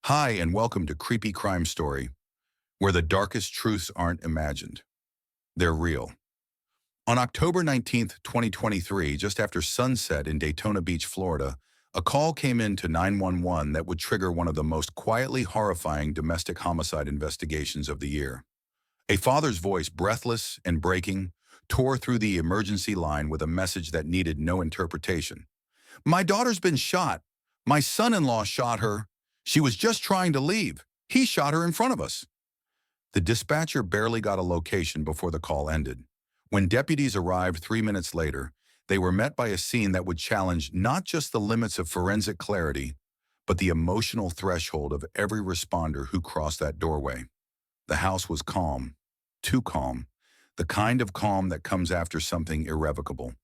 Hi, and welcome to Creepy Crime Story, where the darkest truths aren't imagined. They're real. On October 19th, 2023, just after sunset in Daytona Beach, Florida, a call came in to 911 that would trigger one of the most quietly horrifying domestic homicide investigations of the year. A father's voice, breathless and breaking, tore through the emergency line with a message that needed no interpretation. My daughter's been shot. My son-in-law shot her. She was just trying to leave. He shot her in front of us. The dispatcher barely got a location before the call ended. When deputies arrived 3 minutes later, they were met by a scene that would challenge not just the limits of forensic clarity, but the emotional threshold of every responder who crossed that doorway. The house was calm, too calm, the kind of calm that comes after something irrevocable.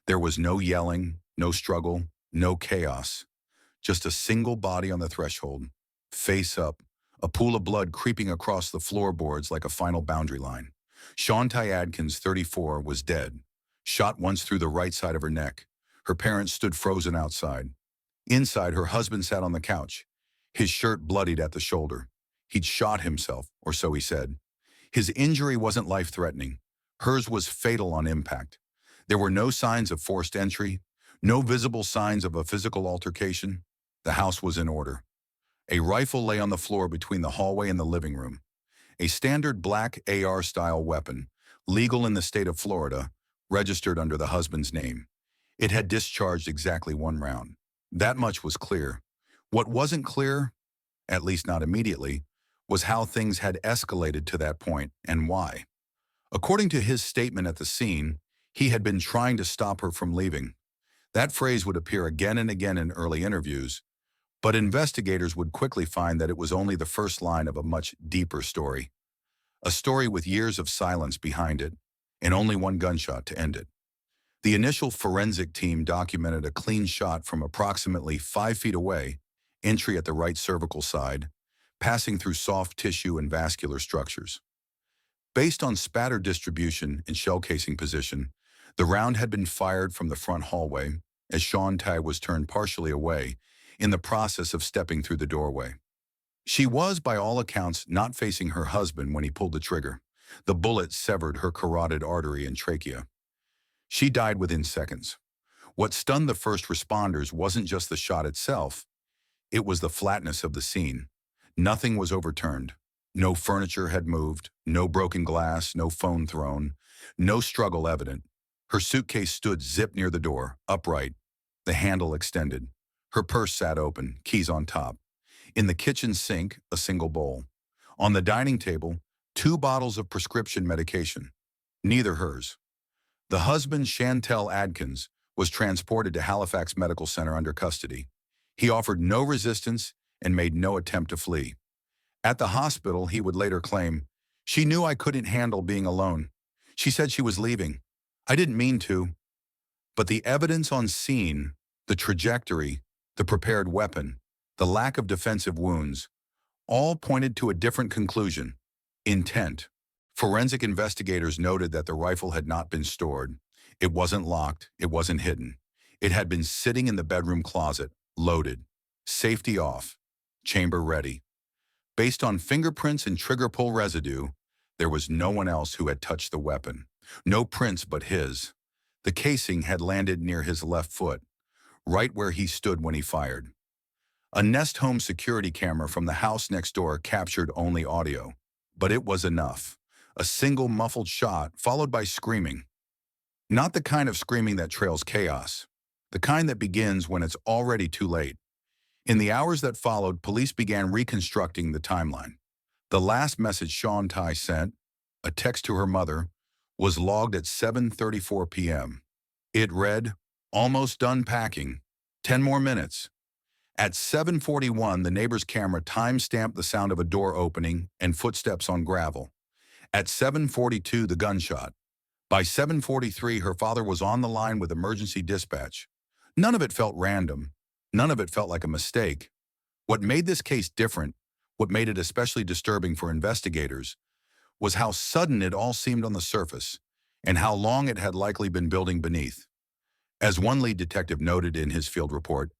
There was no yelling, no struggle, no chaos. Just a single body on the threshold, face up, a pool of blood creeping across the floorboards like a final boundary line. Shawntai Adkins, 34, was dead, shot once through the right side of her neck. Her parents stood frozen outside. Inside, her husband sat on the couch, his shirt bloodied at the shoulder. He'd shot himself, or so he said. His injury wasn't life-threatening. Hers was fatal on impact. There were no signs of forced entry, no visible signs of a physical altercation. The house was in order. A rifle lay on the floor between the hallway and the living room. A standard black AR-style weapon, legal in the state of Florida, registered under the husband's name. It had discharged exactly one round. That much was clear. What wasn't clear, at least not immediately, was how things had escalated to that point and why. According to his statement at the scene, he had been trying to stop her from leaving. That phrase would appear again and again in early interviews, but investigators would quickly find that it was only the first line of a much deeper story. A story with years of silence behind it, and only one gunshot to end it. The initial forensic team documented a clean shot from approximately 5 feet away, entry at the right cervical side, passing through soft tissue and vascular structures. Based on spatter distribution and shell casing position, the round had been fired from the front hallway as Shawntai was turned partially away in the process of stepping through the doorway. She was, by all accounts, not facing her husband when he pulled the trigger. The bullet severed her carotid artery and trachea. She died within seconds. What stunned the first responders wasn't just the shot itself, it was the flatness of the scene. Nothing was overturned. No furniture had moved, no broken glass, no phone thrown, no struggle evident. Her suitcase stood zipped near the door, upright, the handle extended. Her purse sat open, keys on top. In the kitchen sink, a single bowl. On the dining table, 2 bottles of prescription medication, neither hers. The husband, Shawntai Adkins, was transported to Halifax Medical Center under custody. He offered no resistance and made no attempt to flee. At the hospital, he would later claim, "She knew I couldn't handle being alone. She said she was leaving. I didn't mean to." But the evidence on scene, the trajectory, the prepared weapon, the lack of defensive wounds, all pointed to a different conclusion: intent. Forensic investigators noted that the rifle had not been stored. It wasn't locked, it wasn't hidden. It had been sitting in the bedroom closet, loaded, safety off, chamber ready. Based on fingerprints and trigger pull residue, there was no one else who had touched the weapon. No prints but his. The casing had landed near his left foot, right where he stood when he fired. A Nest Home security camera from the house next door captured only audio, but it was enough. A single muffled shot followed by screaming. Not the kind of screaming that trails chaos, the kind that begins when it's already too late. In the hours that followed, police began reconstructing the timeline. The last message Shawntai sent, a text to her mother, was logged at 7:34 p.m. It read, "Almost done packing. 10 more minutes." At 7:41, the neighbor's camera time-stamped the sound of a door opening and footsteps on gravel. At 7:42, the gunshot. By 7:43, her father was on the line with emergency dispatch. None of it felt random. None of it felt like a mistake. What made this case different, what made it especially disturbing for investigators, was how sudden it all seemed on the surface and how long it had likely been building beneath. As one lead detective noted in his field report,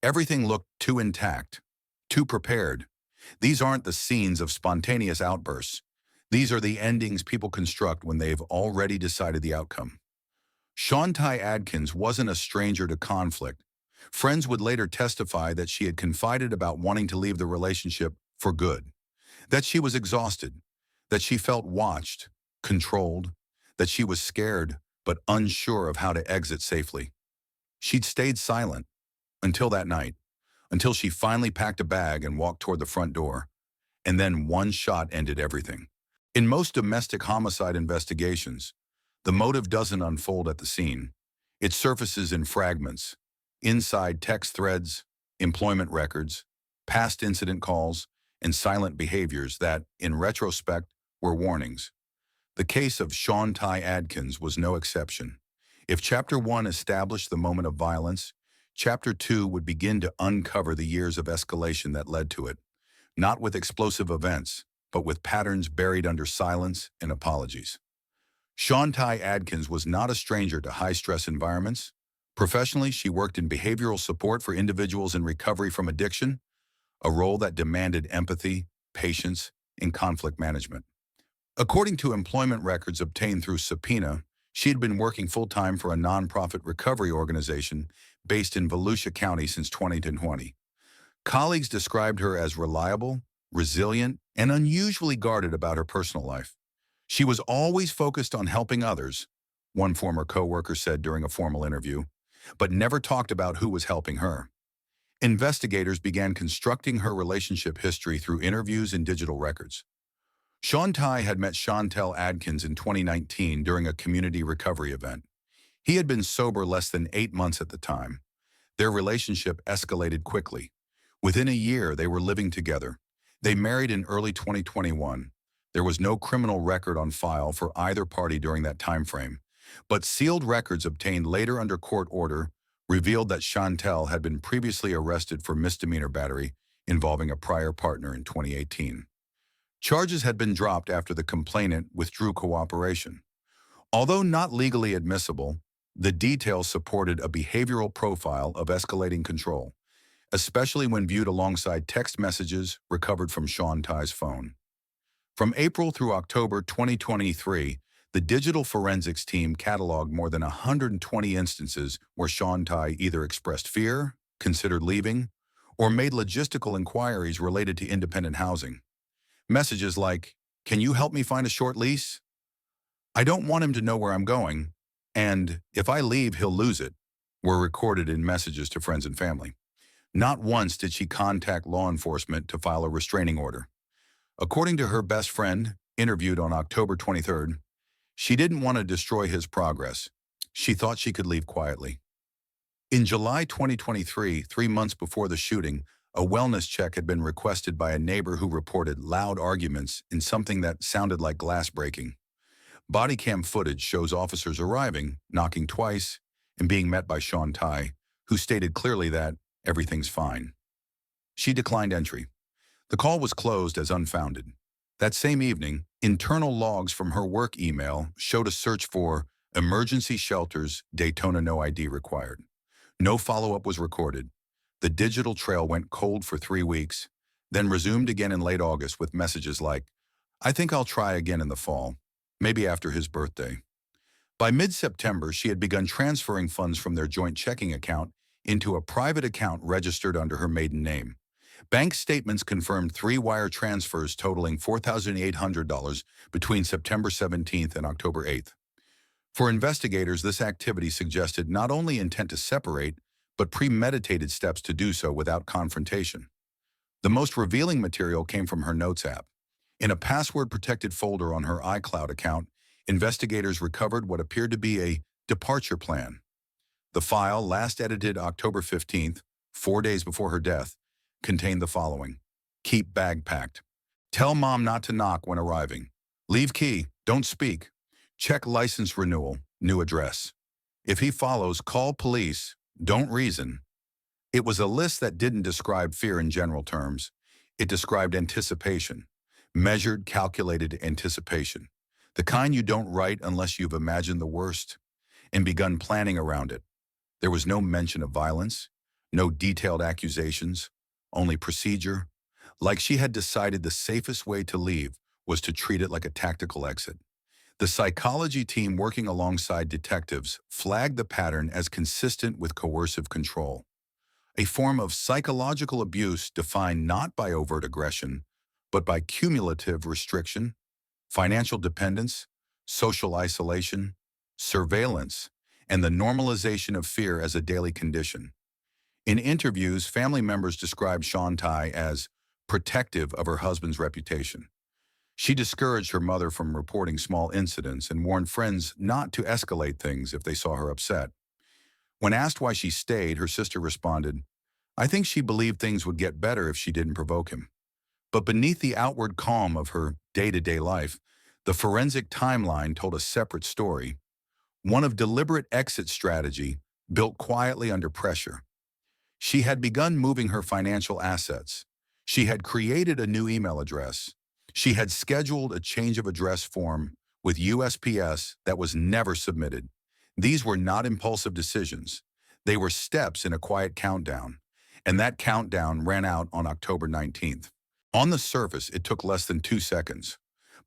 everything looked too intact, too prepared, These aren't the scenes of spontaneous outbursts. These are the endings people construct when they've already decided the outcome. Shawntai Adkins wasn't a stranger to conflict. Friends would later testify that she had confided about wanting to leave the relationship for good, that she was exhausted, that she felt watched, controlled, that she was scared but unsure of how to exit safely. She'd stayed silent until that night, until she finally packed a bag and walked toward the front door. And then one shot ended everything. In most domestic homicide investigations, the motive doesn't unfold at the scene. It surfaces in fragments, inside text threads, employment records, past incident calls, and silent behaviors that, in retrospect, were warnings. The case of Shawntai Adkins was no exception. If Chapter 1 established the moment of violence, Chapter 2 would begin to uncover the years of escalation that led to it, not with explosive events, but with patterns buried under silence and apologies. Shawntai Adkins was not a stranger to high-stress environments. Professionally, she worked in behavioral support for individuals in recovery from addiction, a role that demanded empathy, patience, and conflict management. According to employment records obtained through subpoena, she had been working full-time for a nonprofit recovery organization based in Volusia County since 2020. Colleagues described her as reliable, resilient, and unusually guarded about her personal life. She was always focused on helping others, one former coworker said during a formal interview, but never talked about who was helping her. Investigators began constructing her relationship history through interviews and digital records. Shawntai had met Shawntai Adkins in 2019 during a community recovery event. He had been sober less than 8 months at the time. Their relationship escalated quickly. Within a year, they were living together. They married in early 2021. There was no criminal record on file for either party during that time frame, but sealed records obtained later under court order revealed that Shawntai had been previously arrested for misdemeanor battery involving a prior partner in 2018. Charges had been dropped after the complainant withdrew cooperation. Although not legally admissible, the details supported a behavioral profile of escalating control, especially when viewed alongside text messages recovered from Shawntai's phone. From April through October 2023, the digital forensics team cataloged more than 120 instances where Shawntai either expressed fear, considered leaving, or made logistical inquiries related to independent housing. Messages like, "Can you help me find a short lease? I don't want him to know where I'm going," and "If I leave, he'll lose it," were recorded in messages to friends and family. Not once did she contact law enforcement to file a restraining order. According to her best friend, interviewed on October 23rd, she didn't want to destroy his progress. She thought she could leave quietly. In July 2023, 3 months before the shooting, a wellness check had been requested by a neighbor who reported loud arguments and something that sounded like glass breaking. Body cam footage shows officers arriving, knocking twice, and being met by Shawntai, who stated clearly that everything's fine. She declined entry. The call was closed as unfounded. That same evening, internal logs from her work email showed a search for emergency shelters, Daytona no ID required. No follow-up was recorded. The digital trail went cold for 3 weeks, then resumed again in late August with messages like, "I think I'll try again in the fall, maybe after his birthday." By mid-September, she had begun transferring funds from their joint checking account into a private account registered under her maiden name. Bank statements confirmed 3 wire transfers totaling $4,800 between September 17th and October 8th. For investigators, this activity suggested not only intent to separate, but premeditated steps to do so without confrontation. The most revealing material came from her Notes app. In a password-protected folder on her iCloud account, investigators recovered what appeared to be a departure plan. The file, last edited October 15th, 4 days before her death, contained the following: "Keep bag packed. Tell mom not to knock when arriving. Leave key. Don't speak. Check license renewal. New address. If he follows, call police. Don't reason." It was a list that didn't describe fear in general terms. It described anticipation. Measured, calculated anticipation. The kind you don't write unless you've imagined the worst and begun planning around it. There was no mention of violence, no detailed accusations, only procedure, like she had decided the safest way to leave was to treat it like a tactical exit. The psychology team working alongside detectives flagged the pattern as consistent with coercive control, a form of psychological abuse defined not by overt aggression, but by cumulative restriction, financial dependence, social isolation, surveillance, and the normalization of fear as a daily condition. In interviews, family members described Shawntai as protective of her husband's reputation. She discouraged her mother from reporting small incidents and warned friends not to escalate things if they saw her upset. When asked why she stayed, her sister responded, "I think she believed things would get better if she didn't provoke him." But beneath the outward calm of her day-to-day life, the forensic timeline told a separate story, one of deliberate exit strategy built quietly under pressure. She had begun moving her financial assets. She had created a new email address. She had scheduled a change of address form with USPS that was never submitted. These were not impulsive decisions. They were steps in a quiet countdown, and that countdown ran out on October 19th. On the surface, it took less than 2 seconds.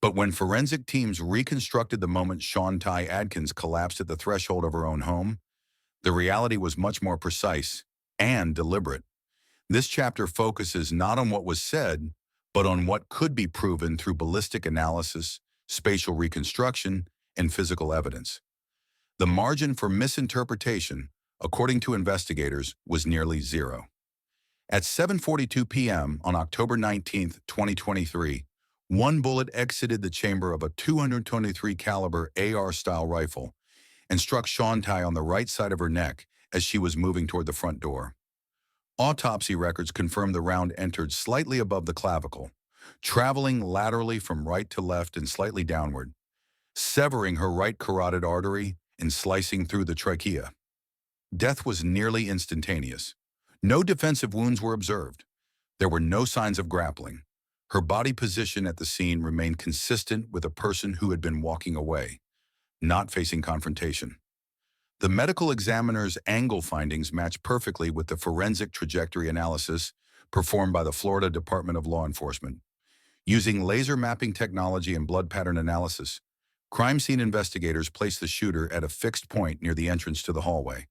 But when forensic teams reconstructed the moment Shawntai Adkins collapsed at the threshold of her own home, the reality was much more precise and deliberate. This chapter focuses not on what was said, but on what could be proven through ballistic analysis, spatial reconstruction, and physical evidence. The margin for misinterpretation, according to investigators, was nearly zero. At 7:42 p.m. on October 19, 2023, one bullet exited the chamber of a 223 caliber AR-style rifle and struck Shawntai on the right side of her neck as she was moving toward the front door. Autopsy records confirmed the round entered slightly above the clavicle, traveling laterally from right to left and slightly downward, severing her right carotid artery and slicing through the trachea. Death was nearly instantaneous. No defensive wounds were observed. There were no signs of grappling. Her body position at the scene remained consistent with a person who had been walking away, not facing confrontation. The medical examiner's angle findings match perfectly with the forensic trajectory analysis performed by the Florida Department of Law Enforcement. Using laser mapping technology and blood pattern analysis, crime scene investigators placed the shooter at a fixed point near the entrance to the hallway,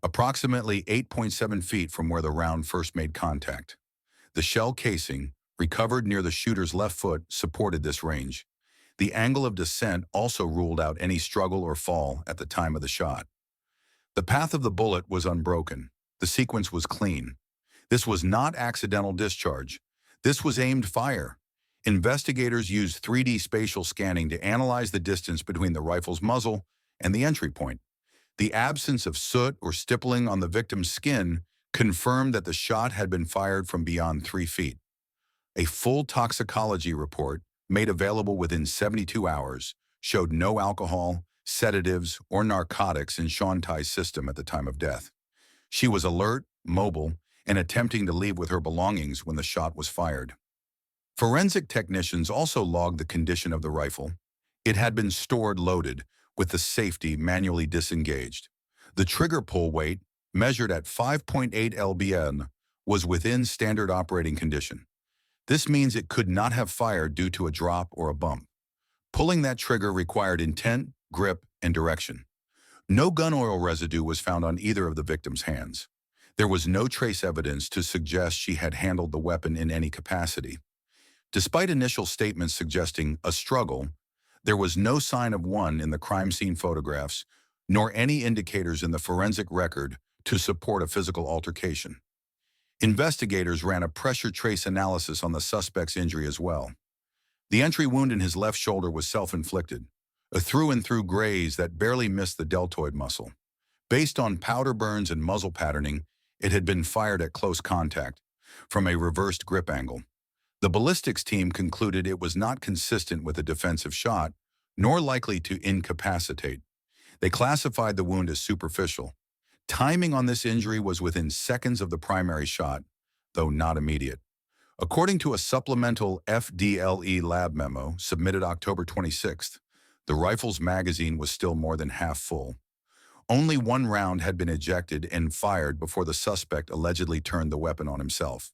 approximately 8.7 feet from where the round first made contact. The shell casing, recovered near the shooter's left foot, supported this range. The angle of descent also ruled out any struggle or fall at the time of the shot. The path of the bullet was unbroken. The sequence was clean. This was not accidental discharge. This was aimed fire. Investigators used 3D spatial scanning to analyze the distance between the rifle's muzzle and the entry point. The absence of soot or stippling on the victim's skin confirmed that the shot had been fired from beyond 3 feet. A full toxicology report, made available within 72 hours, showed no alcohol, sedatives, or narcotics in Shawntai's system at the time of death. She was alert, mobile, and attempting to leave with her belongings when the shot was fired. Forensic technicians also logged the condition of the rifle. It had been stored loaded, with the safety manually disengaged. The trigger pull weight, measured at 5.8 lbn, was within standard operating condition. This means it could not have fired due to a drop or a bump. Pulling that trigger required intent, grip, and direction. No gun oil residue was found on either of the victim's hands. There was no trace evidence to suggest she had handled the weapon in any capacity. Despite initial statements suggesting a struggle, there was no sign of one in the crime scene photographs, nor any indicators in the forensic record to support a physical altercation. Investigators ran a pressure trace analysis on the suspect's injury as well. The entry wound in his left shoulder was self-inflicted, a through-and-through graze that barely missed the deltoid muscle. Based on powder burns and muzzle patterning, it had been fired at close contact, from a reversed grip angle. The ballistics team concluded it was not consistent with a defensive shot, nor likely to incapacitate. They classified the wound as superficial. Timing on this injury was within seconds of the primary shot, though not immediate. According to a supplemental FDLE lab memo submitted October 26th, the rifle's magazine was still more than half full. Only one round had been ejected and fired before the suspect allegedly turned the weapon on himself.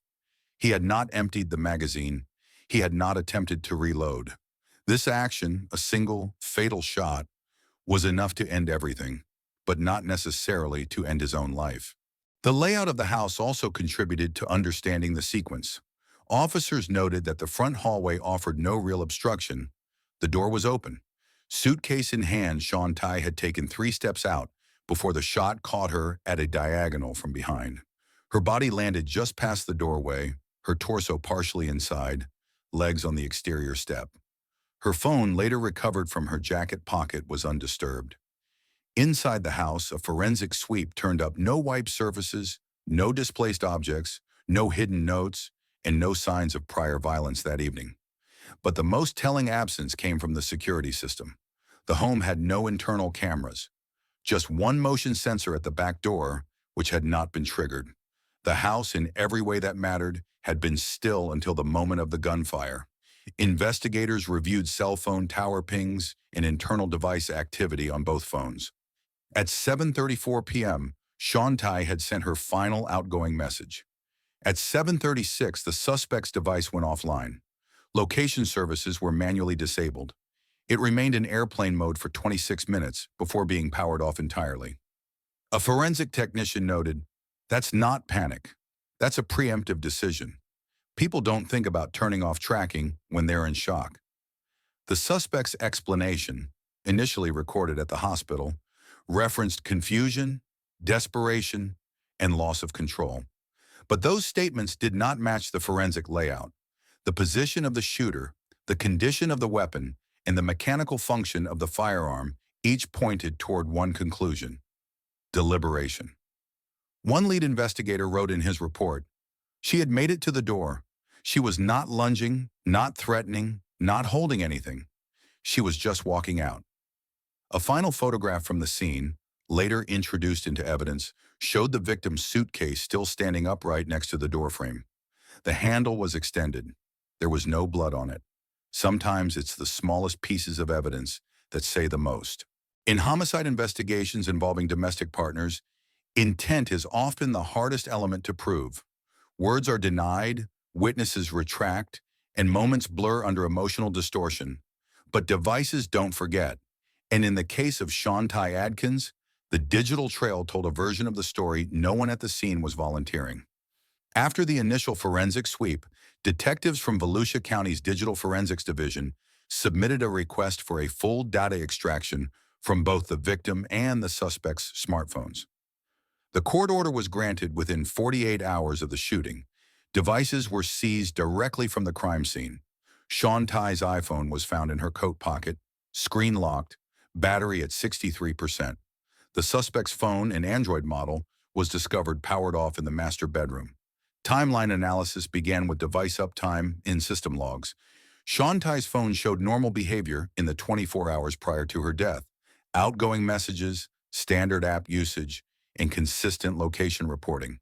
He had not emptied the magazine. He had not attempted to reload. This action, a single, fatal shot, was enough to end everything, but not necessarily to end his own life. The layout of the house also contributed to understanding the sequence. Officers noted that the front hallway offered no real obstruction. The door was open. Suitcase in hand, Shawntai had taken 3 steps out before the shot caught her at a diagonal from behind. Her body landed just past the doorway, her torso partially inside, legs on the exterior step. Her phone, later recovered from her jacket pocket, was undisturbed. Inside the house, a forensic sweep turned up no wiped surfaces, no displaced objects, no hidden notes, and no signs of prior violence that evening. But the most telling absence came from the security system. The home had no internal cameras, just one motion sensor at the back door, which had not been triggered. The house, in every way that mattered, had been still until the moment of the gunfire. Investigators reviewed cell phone tower pings and internal device activity on both phones. At 7:34 p.m., Shawntai had sent her final outgoing message. At 7:36, the suspect's device went offline. Location services were manually disabled. It remained in airplane mode for 26 minutes before being powered off entirely. A forensic technician noted, "That's not panic. That's a preemptive decision. People don't think about turning off tracking when they're in shock." The suspect's explanation, initially recorded at the hospital, referenced confusion, desperation, and loss of control. But those statements did not match the forensic layout. The position of the shooter, the condition of the weapon, and the mechanical function of the firearm each pointed toward one conclusion: deliberation. One lead investigator wrote in his report, "She had made it to the door. She was not lunging, not threatening, not holding anything. She was just walking out." A final photograph from the scene, later introduced into evidence, showed the victim's suitcase still standing upright next to the doorframe. The handle was extended. There was no blood on it. Sometimes it's the smallest pieces of evidence that say the most. In homicide investigations involving domestic partners, intent is often the hardest element to prove. Words are denied, witnesses retract, and moments blur under emotional distortion. But devices don't forget. And in the case of Shawntai Adkins, the digital trail told a version of the story no one at the scene was volunteering. After the initial forensic sweep, detectives from Volusia County's Digital Forensics Division submitted a request for a full data extraction from both the victim and the suspect's smartphones. The court order was granted within 48 hours of the shooting. Devices were seized directly from the crime scene. Shawntai's iPhone was found in her coat pocket, screen locked, battery at 63%. The suspect's phone, an Android model, was discovered powered off in the master bedroom. Timeline analysis began with device uptime in system logs. Shawntai's phone showed normal behavior in the 24 hours prior to her death. Outgoing messages, standard app usage, and consistent location reporting.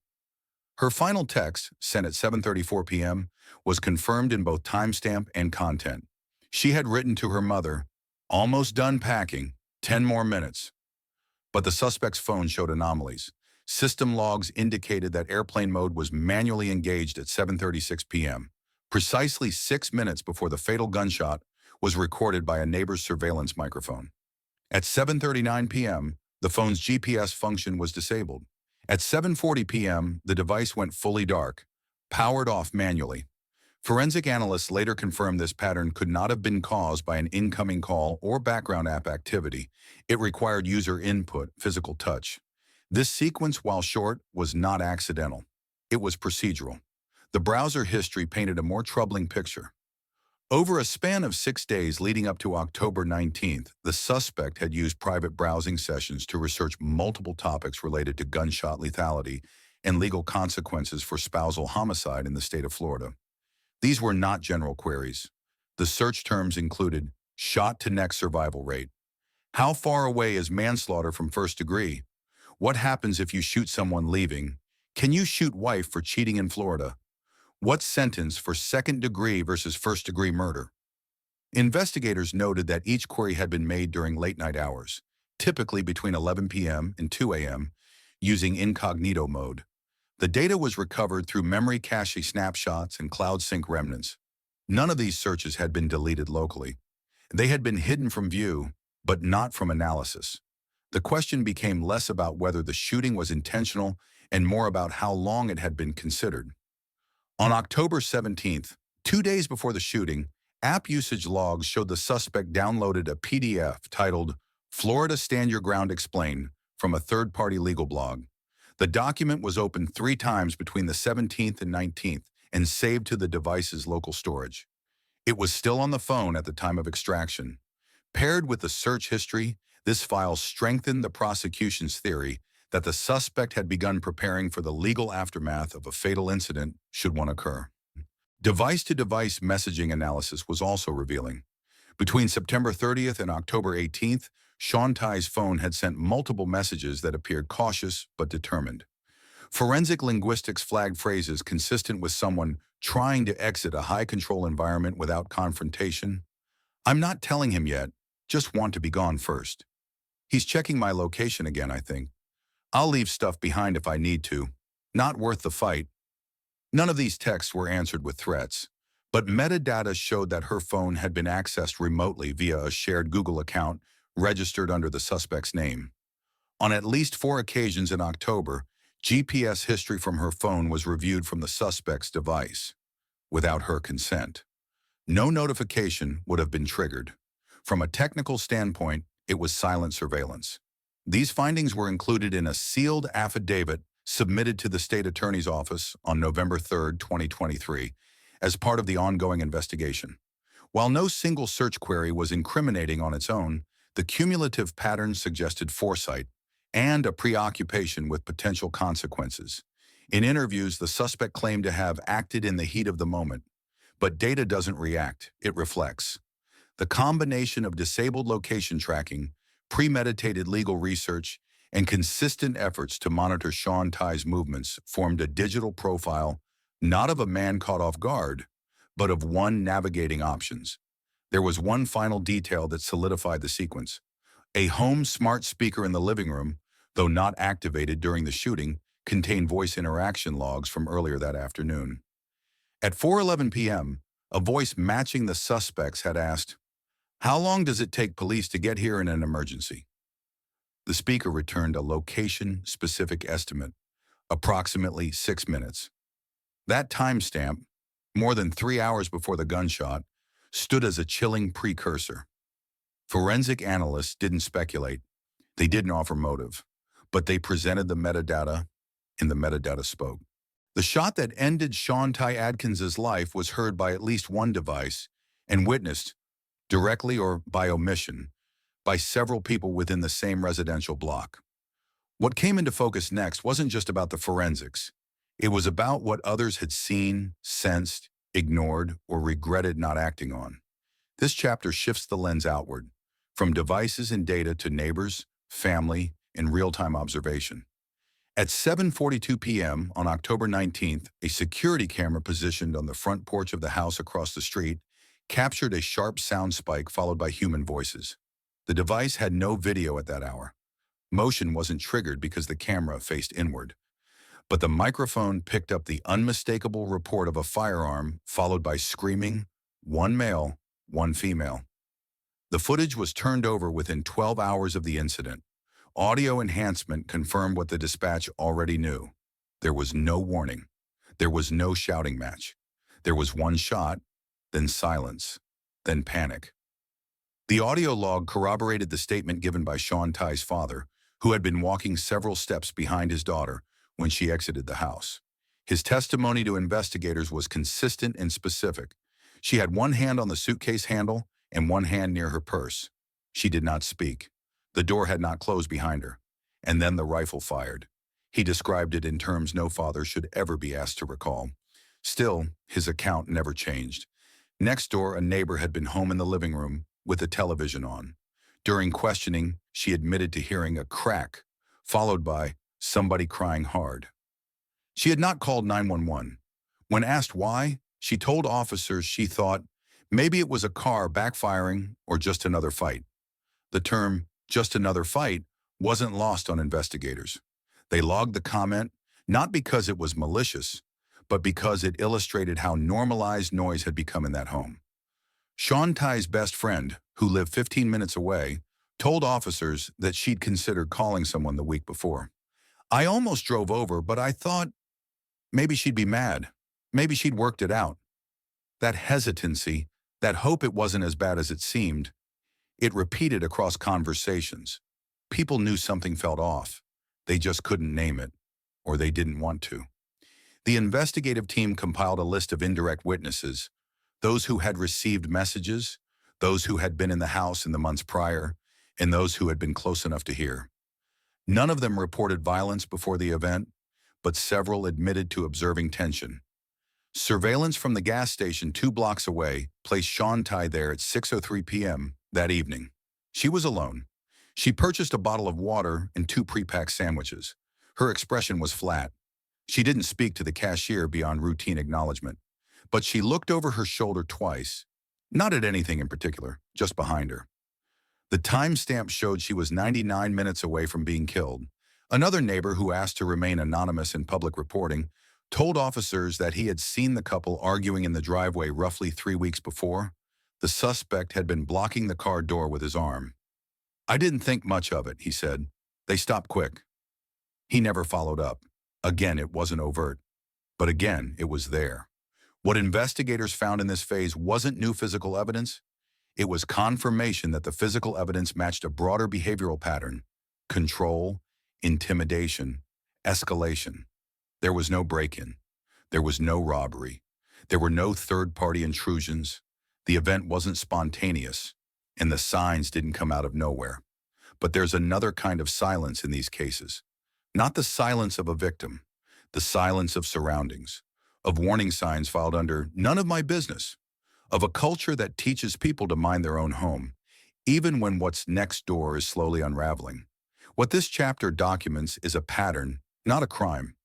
Her final text, sent at 7:34 p.m., was confirmed in both timestamp and content. She had written to her mother, "Almost done packing, 10 more minutes." But the suspect's phone showed anomalies. System logs indicated that airplane mode was manually engaged at 7:36 p.m. Precisely 6 minutes before the fatal gunshot was recorded by a neighbor's surveillance microphone. At 7:39 p.m., the phone's GPS function was disabled. At 7:40 p.m., the device went fully dark, powered off manually. Forensic analysts later confirmed this pattern could not have been caused by an incoming call or background app activity. It required user input, physical touch. This sequence, while short, was not accidental. It was procedural. The browser history painted a more troubling picture. Over a span of 6 days leading up to October 19th, the suspect had used private browsing sessions to research multiple topics related to gunshot lethality and legal consequences for spousal homicide in the state of Florida. These were not general queries. The search terms included shot-to-neck survival rate. How far away is manslaughter from first degree? What happens if you shoot someone leaving? Can you shoot wife for cheating in Florida? What sentence for second degree versus first degree murder? Investigators noted that each query had been made during late night hours, typically between 11 p.m. and 2 a.m., using incognito mode. The data was recovered through memory cache snapshots and cloud sync remnants. None of these searches had been deleted locally. They had been hidden from view, but not from analysis. The question became less about whether the shooting was intentional and more about how long it had been considered. On October 17th, 2 days before the shooting, app usage logs showed the suspect downloaded a PDF titled "Florida Stand Your Ground Explained" from a third-party legal blog. The document was opened 3 times between the 17th and 19th and saved to the device's local storage. It was still on the phone at the time of extraction. Paired with the search history, this file strengthened the prosecution's theory that the suspect had begun preparing for the legal aftermath of a fatal incident should one occur. Device-to-device messaging analysis was also revealing. Between September 30th and October 18th, Shawntai's phone had sent multiple messages that appeared cautious but determined. Forensic linguistics flagged phrases consistent with someone trying to exit a high-control environment without confrontation. "I'm not telling him yet, just want to be gone first. He's checking my location again, I think. I'll leave stuff behind if I need to. Not worth the fight." None of these texts were answered with threats, but metadata showed that her phone had been accessed remotely via a shared Google account registered under the suspect's name. On at least 4 occasions in October, GPS history from her phone was reviewed from the suspect's device, without her consent. No notification would have been triggered. From a technical standpoint, it was silent surveillance. These findings were included in a sealed affidavit submitted to the state attorney's office on November 3, 2023, as part of the ongoing investigation. While no single search query was incriminating on its own, the cumulative pattern suggested foresight and a preoccupation with potential consequences. In interviews, the suspect claimed to have acted in the heat of the moment, but data doesn't react, it reflects. The combination of disabled location tracking, premeditated legal research, and consistent efforts to monitor Shawntai's movements formed a digital profile not of a man caught off guard, but of one navigating options. There was one final detail that solidified the sequence. A home smart speaker in the living room, though not activated during the shooting, contained voice interaction logs from earlier that afternoon. At 4:11 p.m., a voice matching the suspect's had asked, "How long does it take police to get here in an emergency?" The speaker returned a location-specific estimate, approximately 6 minutes. That timestamp, more than 3 hours before the gunshot, stood as a chilling precursor. Forensic analysts didn't speculate. They didn't offer motive, but they presented the metadata, and the metadata spoke. The shot that ended Shawntai Adkins' life was heard by at least one device and witnessed, directly or by omission, by several people within the same residential block. What came into focus next wasn't just about the forensics. It was about what others had seen, sensed, ignored, or regretted not acting on. This chapter shifts the lens outward, from devices and data to neighbors, family, and real-time observation. At 7:42 p.m. on October 19th, a security camera positioned on the front porch of the house across the street captured a sharp sound spike followed by human voices. The device had no video at that hour. Motion wasn't triggered because the camera faced inward. But the microphone picked up the unmistakable report of a firearm followed by screaming, one male, one female. The footage was turned over within 12 hours of the incident. Audio enhancement confirmed what the dispatch already knew. There was no warning. There was no shouting match. There was one shot, then silence, then panic. The audio log corroborated the statement given by Shawntai's father, who had been walking several steps behind his daughter when she exited the house. His testimony to investigators was consistent and specific. She had one hand on the suitcase handle and one hand near her purse. She did not speak. The door had not closed behind her. And then the rifle fired. He described it in terms no father should ever be asked to recall. Still, his account never changed. Next door, a neighbor had been home in the living room with the television on. During questioning, she admitted to hearing a crack, followed by somebody crying hard. She had not called 911. When asked why, she told officers she thought maybe it was a car backfiring or just another fight. The term, just another fight, wasn't lost on investigators. They logged the comment, not because it was malicious, but because it illustrated how normalized noise had become in that home. Shawntai's best friend, who lived 15 minutes away, told officers that she'd considered calling someone the week before. "I almost drove over, but I thought maybe she'd be mad. Maybe she'd worked it out." That hesitancy, that hope it wasn't as bad as it seemed, it repeated across conversations. People knew something felt off. They just couldn't name it, or they didn't want to. The investigative team compiled a list of indirect witnesses, those who had received messages, those who had been in the house in the months prior, and those who had been close enough to hear. None of them reported violence before the event, but several admitted to observing tension. Surveillance from the gas station 2 blocks away placed Shawntai there at 6:03 p.m. that evening. She was alone. She purchased a bottle of water and 2 pre-packed sandwiches. Her expression was flat. She didn't speak to the cashier beyond routine acknowledgement, but she looked over her shoulder twice, not at anything in particular, just behind her. The timestamp showed she was 99 minutes away from being killed. Another neighbor, who asked to remain anonymous in public reporting, told officers that he had seen the couple arguing in the driveway roughly 3 weeks before. The suspect had been blocking the car door with his arm. "I didn't think much of it," he said. "They stopped quick." He never followed up. Again, it wasn't overt, but again, it was there. What investigators found in this phase wasn't new physical evidence. It was confirmation that the physical evidence matched a broader behavioral pattern: control, intimidation, escalation. There was no break-in. There was no robbery. There were no third-party intrusions. The event wasn't spontaneous, and the signs didn't come out of nowhere. But there's another kind of silence in these cases. Not the silence of a victim, the silence of surroundings, of warning signs filed under "none of my business," of a culture that teaches people to mind their own home, even when what's next door is slowly unraveling. What this chapter documents is a pattern, not a crime.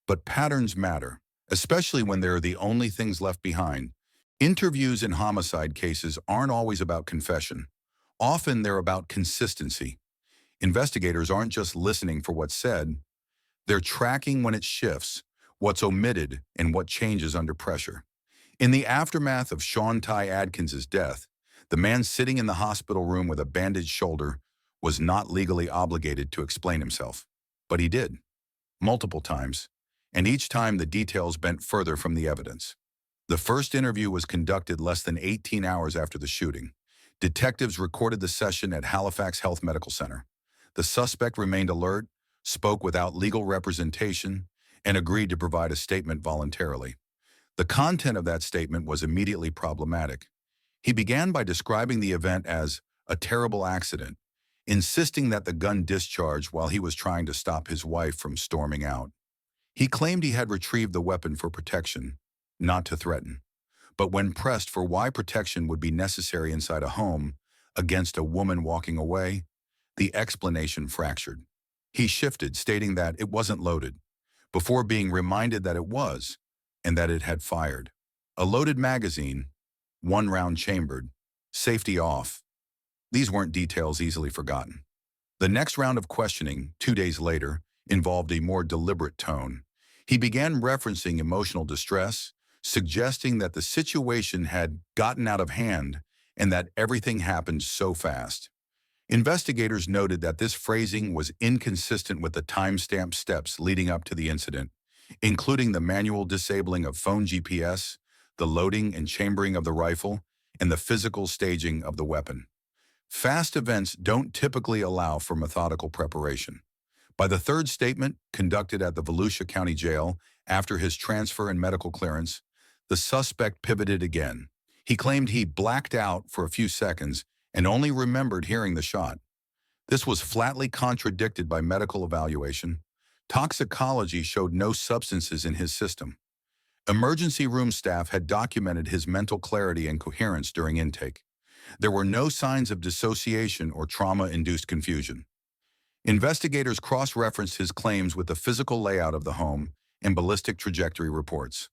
But patterns matter, especially when they're the only things left behind. Interviews in homicide cases aren't always about confession. Often they're about consistency. Investigators aren't just listening for what's said. They're tracking when it shifts, what's omitted, and what changes under pressure. In the aftermath of Shawntai Adkins' death, the man sitting in the hospital room with a bandaged shoulder was not legally obligated to explain himself. But he did, multiple times, and each time the details bent further from the evidence. The first interview was conducted less than 18 hours after the shooting. Detectives recorded the session at Halifax Health Medical Center. The suspect remained alert, spoke without legal representation, and agreed to provide a statement voluntarily. The content of that statement was immediately problematic. He began by describing the event as a terrible accident, insisting that the gun discharged while he was trying to stop his wife from storming out. He claimed he had retrieved the weapon for protection, not to threaten. But when pressed for why protection would be necessary inside a home against a woman walking away, the explanation fractured. He shifted, stating that it wasn't loaded, before being reminded that it was, and that it had fired. A loaded magazine, 1 round chambered, safety off. These weren't details easily forgotten. The next round of questioning, 2 days later, involved a more deliberate tone. He began referencing emotional distress, suggesting that the situation had gotten out of hand and that everything happened so fast. Investigators noted that this phrasing was inconsistent with the timestamp steps leading up to the incident, including the manual disabling of phone GPS, the loading and chambering of the rifle, and the physical staging of the weapon. Fast events don't typically allow for methodical preparation. By the third statement, conducted at the Volusia County Jail after his transfer and medical clearance, the suspect pivoted again. He claimed he blacked out for a few seconds and only remembered hearing the shot. This was flatly contradicted by medical evaluation. Toxicology showed no substances in his system. Emergency room staff had documented his mental clarity and coherence during intake. There were no signs of dissociation or trauma-induced confusion. Investigators cross-referenced his claims with the physical layout of the home and ballistic trajectory reports.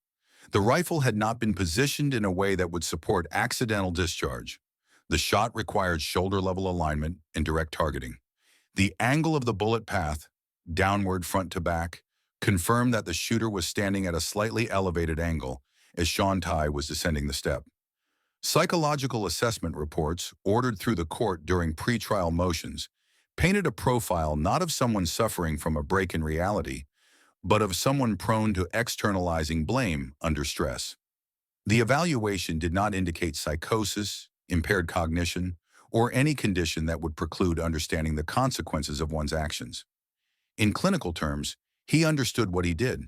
The rifle had not been positioned in a way that would support accidental discharge. The shot required shoulder-level alignment and direct targeting. The angle of the bullet path, downward front to back, confirmed that the shooter was standing at a slightly elevated angle as Shawntai was descending the step. Psychological assessment reports, ordered through the court during pretrial motions, painted a profile not of someone suffering from a break in reality, but of someone prone to externalizing blame under stress. The evaluation did not indicate psychosis, impaired cognition, or any condition that would preclude understanding the consequences of one's actions. In clinical terms, he understood what he did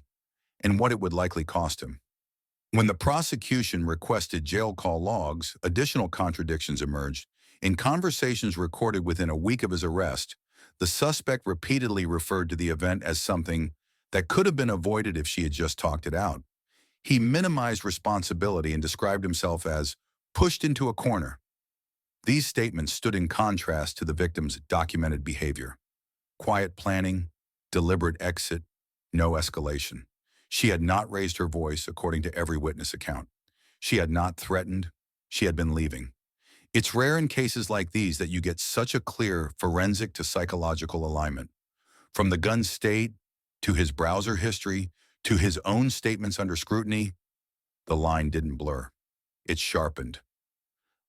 and what it would likely cost him. When the prosecution requested jail call logs, additional contradictions emerged. In conversations recorded within a week of his arrest, the suspect repeatedly referred to the event as something that could have been avoided if she had just talked it out. He minimized responsibility and described himself as pushed into a corner. These statements stood in contrast to the victim's documented behavior. Quiet planning, deliberate exit, no escalation. She had not raised her voice, according to every witness account. She had not threatened. She had been leaving. It's rare in cases like these that you get such a clear forensic to psychological alignment. From the gun's state, to his browser history, to his own statements under scrutiny, the line didn't blur. It sharpened.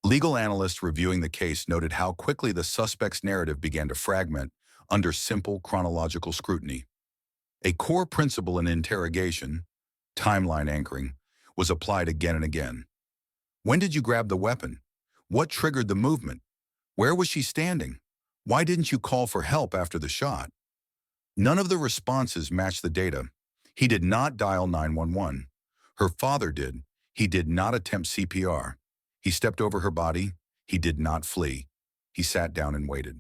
Legal analysts reviewing the case noted how quickly the suspect's narrative began to fragment under simple chronological scrutiny. A core principle in interrogation, timeline anchoring, was applied again and again. When did you grab the weapon? What triggered the movement? Where was she standing? Why didn't you call for help after the shot? None of the responses matched the data. He did not dial 911. Her father did. He did not attempt CPR. He stepped over her body. He did not flee. He sat down and waited.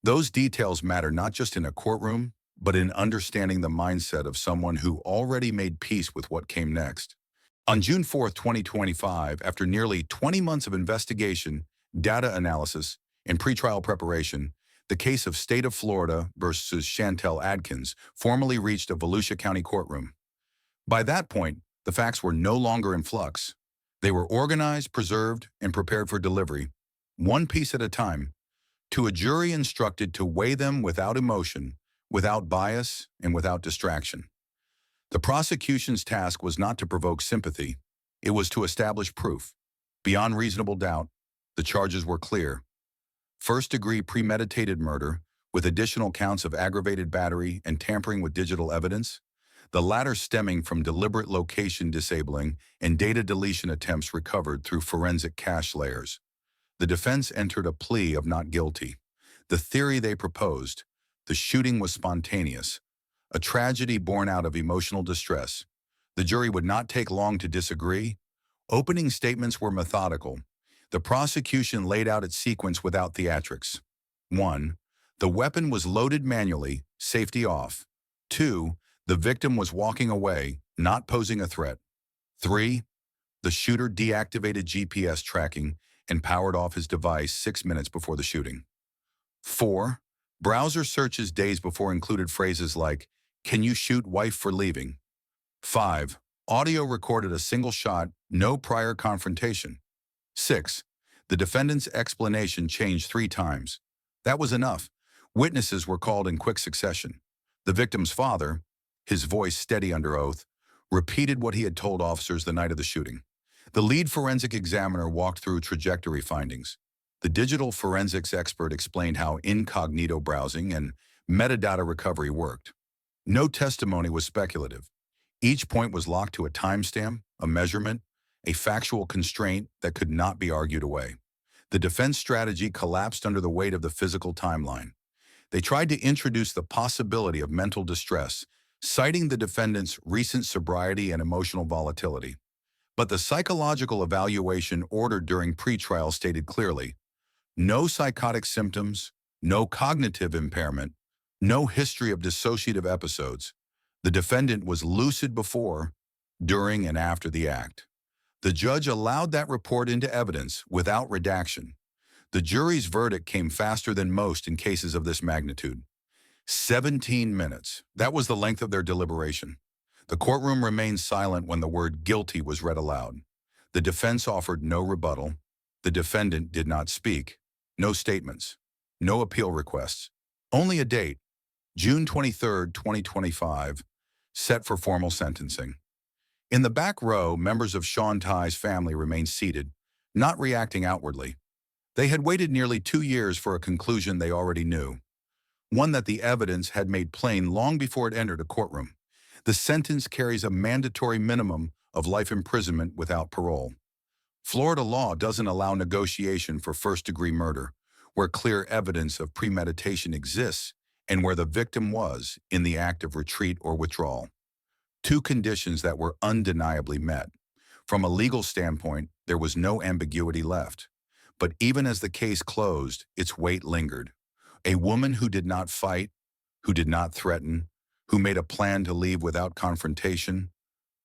Those details matter not just in a courtroom, but in understanding the mindset of someone who already made peace with what came next. On June 4, 2025, after nearly 20 months of investigation, data analysis, and pretrial preparation, the case of State of Florida versus Shawntai Adkins formally reached a Volusia County courtroom. By that point, the facts were no longer in flux. They were organized, preserved, and prepared for delivery, one piece at a time, to a jury instructed to weigh them without emotion, without bias, and without distraction. The prosecution's task was not to provoke sympathy. It was to establish proof. Beyond reasonable doubt, the charges were clear. First-degree premeditated murder, with additional counts of aggravated battery and tampering with digital evidence, the latter stemming from deliberate location disabling and data deletion attempts recovered through forensic cache layers. The defense entered a plea of not guilty. The theory they proposed: the shooting was spontaneous, a tragedy born out of emotional distress. The jury would not take long to disagree. Opening statements were methodical. The prosecution laid out its sequence without theatrics. 1. The weapon was loaded manually, safety off. 2. The victim was walking away, not posing a threat. 3. The shooter deactivated GPS tracking and powered off his device 6 minutes before the shooting. 4. Browser searches days before included phrases like, "Can you shoot wife for leaving?" 5. Audio recorded a single shot, no prior confrontation. 6. The defendant's explanation changed 3 times. That was enough. Witnesses were called in quick succession. The victim's father, his voice steady under oath, repeated what he had told officers the night of the shooting. The lead forensic examiner walked through trajectory findings. The digital forensics expert explained how incognito browsing and metadata recovery worked. No testimony was speculative. Each point was locked to a timestamp, a measurement, a factual constraint that could not be argued away. The defense strategy collapsed under the weight of the physical timeline. They tried to introduce the possibility of mental distress, citing the defendant's recent sobriety and emotional volatility. But the psychological evaluation ordered during pretrial stated clearly: no psychotic symptoms, no cognitive impairment, no history of dissociative episodes. The defendant was lucid before, during, and after the act. The judge allowed that report into evidence without redaction. The jury's verdict came faster than most in cases of this magnitude. 17 minutes. That was the length of their deliberation. The courtroom remained silent when the word guilty was read aloud. The defense offered no rebuttal. The defendant did not speak. No statements. No appeal requests. Only a date: June 23, 2025, set for formal sentencing. In the back row, members of Shawntai's family remained seated, not reacting outwardly. They had waited nearly 2 years for a conclusion they already knew, one that the evidence had made plain long before it entered a courtroom. The sentence carries a mandatory minimum of life imprisonment without parole. Florida law doesn't allow negotiation for first-degree murder, where clear evidence of premeditation exists and where the victim was in the act of retreat or withdrawal. Two conditions that were undeniably met. From a legal standpoint, there was no ambiguity left. But even as the case closed, its weight lingered. A woman who did not fight, who did not threaten, who made a plan to leave without confrontation,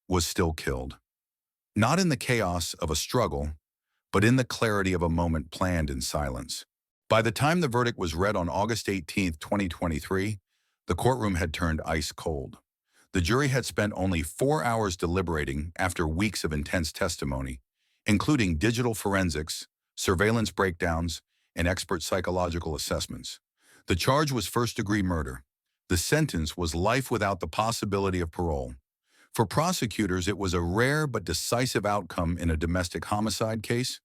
was still killed. Not in the chaos of a struggle, but in the clarity of a moment planned in silence. By the time the verdict was read on August 18, 2023, the courtroom had turned ice cold. The jury had spent only 4 hours deliberating after weeks of intense testimony, including digital forensics, surveillance breakdowns, and expert psychological assessments. The charge was first-degree murder. The sentence was life without the possibility of parole. For prosecutors, it was a rare but decisive outcome in a domestic homicide case,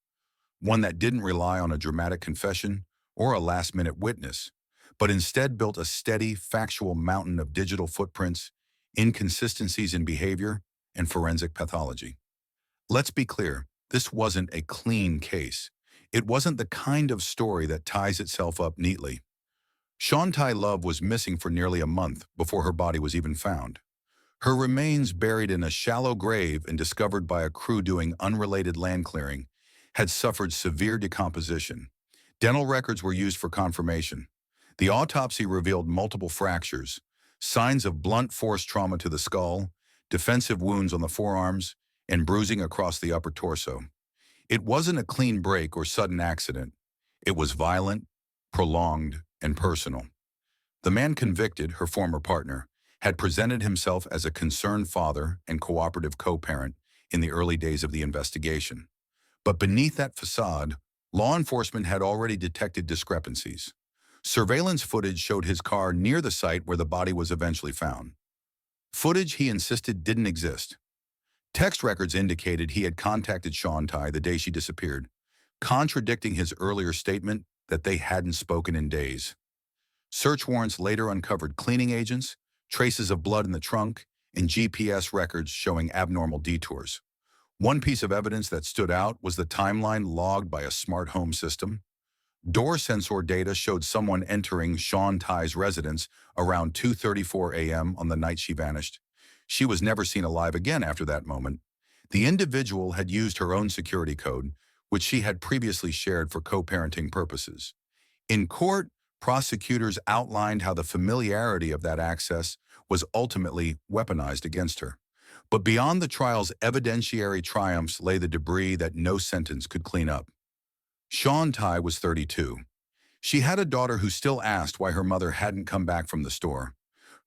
one that didn't rely on a dramatic confession or a last-minute witness, but instead built a steady, factual mountain of digital footprints, inconsistencies in behavior, and forensic pathology. Let's be clear, this wasn't a clean case. It wasn't the kind of story that ties itself up neatly. Shawntai Love was missing for nearly a month before her body was even found. Her remains, buried in a shallow grave and discovered by a crew doing unrelated land clearing, had suffered severe decomposition. Dental records were used for confirmation. The autopsy revealed multiple fractures, signs of blunt force trauma to the skull, defensive wounds on the forearms, and bruising across the upper torso. It wasn't a clean break or sudden accident. It was violent, prolonged, and personal. The man convicted, her former partner, had presented himself as a concerned father and cooperative co-parent in the early days of the investigation. But beneath that facade, law enforcement had already detected discrepancies. Surveillance footage showed his car near the site where the body was eventually found. Footage he insisted didn't exist. Text records indicated he had contacted Shawntai the day she disappeared, contradicting his earlier statement that they hadn't spoken in days. Search warrants later uncovered cleaning agents, traces of blood in the trunk, and GPS records showing abnormal detours. One piece of evidence that stood out was the timeline logged by a smart home system. Door sensor data showed someone entering Shawntai's residence around 2:34 a.m. on the night she vanished. She was never seen alive again after that moment. The individual had used her own security code, which she had previously shared for co-parenting purposes. In court, prosecutors outlined how the familiarity of that access was ultimately weaponized against her. But beyond the trial's evidentiary triumphs lay the debris that no sentence could clean up. Shawntai was 32. She had a daughter who still asked why her mother hadn't come back from the store.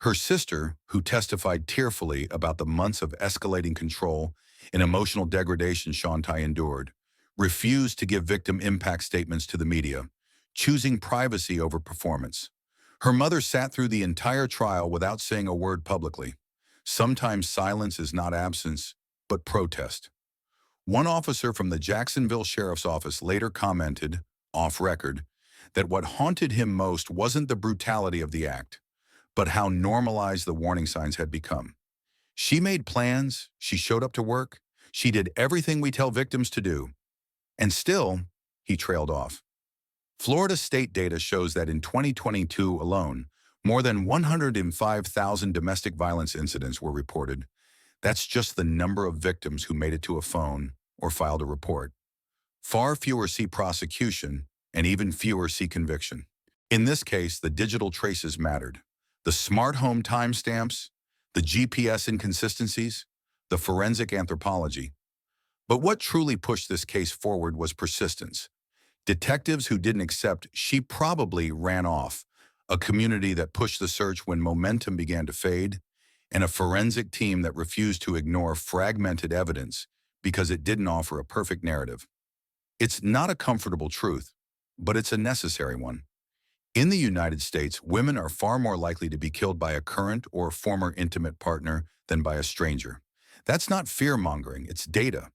Her sister, who testified tearfully about the months of escalating control and emotional degradation Shawntai endured, refused to give victim impact statements to the media, choosing privacy over performance. Her mother sat through the entire trial without saying a word publicly. Sometimes silence is not absence, but protest. One officer from the Jacksonville Sheriff's Office later commented, off record, that what haunted him most wasn't the brutality of the act, but how normalized the warning signs had become. She made plans, she showed up to work, she did everything we tell victims to do. And still, he trailed off. Florida state data shows that in 2022 alone, more than 105,000 domestic violence incidents were reported. That's just the number of victims who made it to a phone or filed a report. Far fewer see prosecution, and even fewer see conviction. In this case, the digital traces mattered. The smart home timestamps, the GPS inconsistencies, the forensic anthropology. But what truly pushed this case forward was persistence. Detectives who didn't accept she probably ran off, a community that pushed the search when momentum began to fade, and a forensic team that refused to ignore fragmented evidence because it didn't offer a perfect narrative. It's not a comfortable truth, but it's a necessary one. In the United States, women are far more likely to be killed by a current or former intimate partner than by a stranger. That's not fear-mongering, it's data.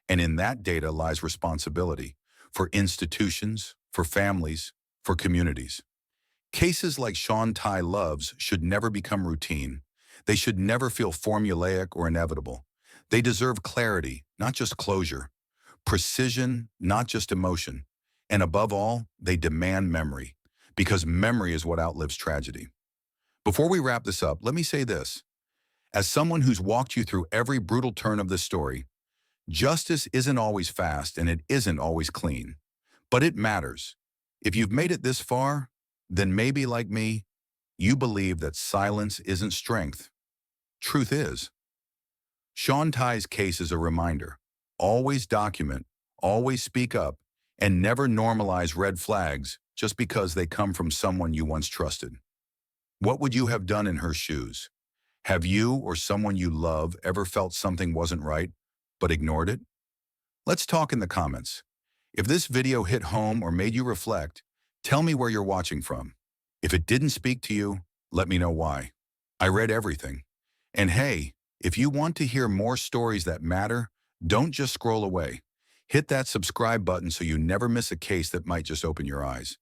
And in that data lies responsibility for institutions, for families, for communities. Cases like Shawntai Love's should never become routine. They should never feel formulaic or inevitable. They deserve clarity, not just closure, precision, not just emotion. And above all, they demand memory, because memory is what outlives tragedy. Before we wrap this up, let me say this. As someone who's walked you through every brutal turn of this story, justice isn't always fast and it isn't always clean. But it matters. If you've made it this far, then maybe, like me, you believe that silence isn't strength. Truth is. Shawntai's case is a reminder. Always document, always speak up, and never normalize red flags just because they come from someone you once trusted. What would you have done in her shoes? Have you or someone you love ever felt something wasn't right, but ignored it? Let's talk in the comments. If this video hit home or made you reflect, tell me where you're watching from. If it didn't speak to you, let me know why. I read everything. And hey, if you want to hear more stories that matter, don't just scroll away. Hit that subscribe button so you never miss a case that might just open your eyes.